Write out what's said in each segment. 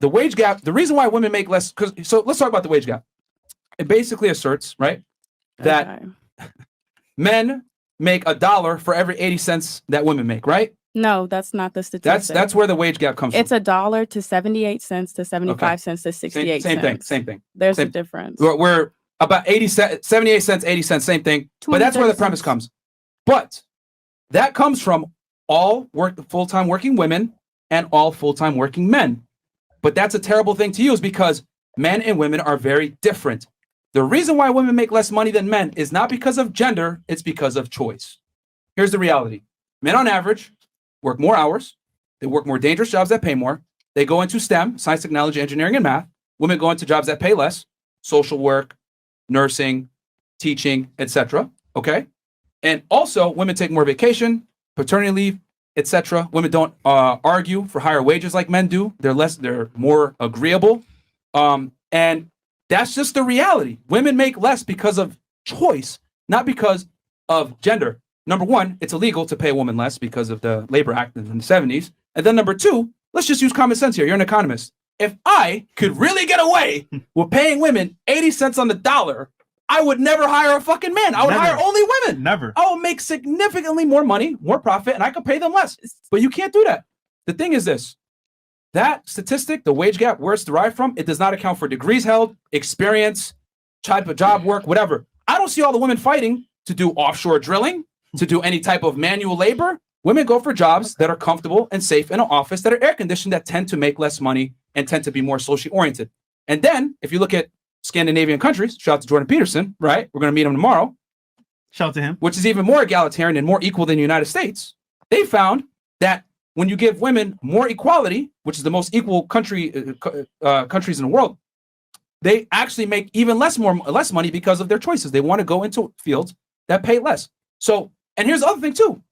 the wage gap, the reason why women make less, so let's talk about the wage gap. It basically asserts, right, that men make $1 for every 80 cents that women make, right? No, that's not the statistic. That's where the wage gap comes it's from. $1 to 78 cents to 75 cents to 68 cents. Same thing. There's a difference. We're about 78 cents, 80 cents, same thing. But that's where the premise comes. But that comes from all full-time working women and all full-time working men. But that's a terrible thing to use because men and women are very different. The reason why women make less money than men is not because of gender, it's because of choice. Here's the reality. Men on average work more hours. They work more dangerous jobs that pay more. They go into STEM, science, technology, engineering, and math. Women go into jobs that pay less, social work, nursing, teaching, etc. Okay? And also, women take more vacation, paternity leave, etc. Women don't argue for higher wages like men do. They're more agreeable. And that's just the reality. Women make less because of choice, not because of gender. Number one, it's illegal to pay a woman less because of the Labor Act in the 70s. And then number two, let's just use common sense here. You're an economist. If I could really get away with paying women 80 cents on the dollar, I would never hire a fucking man. I would hire only women. Never. I will make significantly more money, more profit, and I could pay them less. But you can't do that. The thing is this. That statistic, the wage gap, where it's derived from, it does not account for degrees held, experience, type of job work, whatever. I don't see all the women fighting to do offshore drilling, to do any type of manual labor. Women go for jobs that are comfortable and safe in an office that are air conditioned, that tend to make less money and tend to be more socially oriented. And then if you look at Scandinavian countries, shout out to Jordan Peterson, right? We're going to meet him tomorrow. Shout out to him. Which is even more egalitarian and more equal than the United States. They found that when you give women more equality, which is the most equal countries in the world, they actually make even less money because of their choices. They want to go into fields that pay less. So, and here's the other thing too.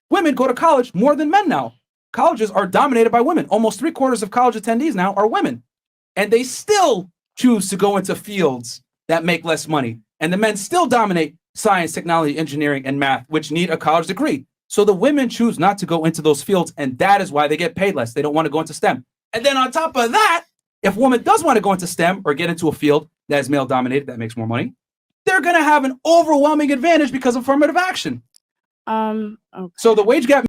Women go to college more than men now. Colleges are dominated by women. Almost 3/4 of college attendees now are women. And they still choose to go into fields that make less money. And the men still dominate science, technology, engineering, and math, which need a college degree. So the women choose not to go into those fields, and that is why they get paid less. They don't want to go into STEM. And then on top of that, if a woman does want to go into STEM or get into a field that is male-dominated, that makes more money, they're going to have an overwhelming advantage because of affirmative action. Okay. So the wage gap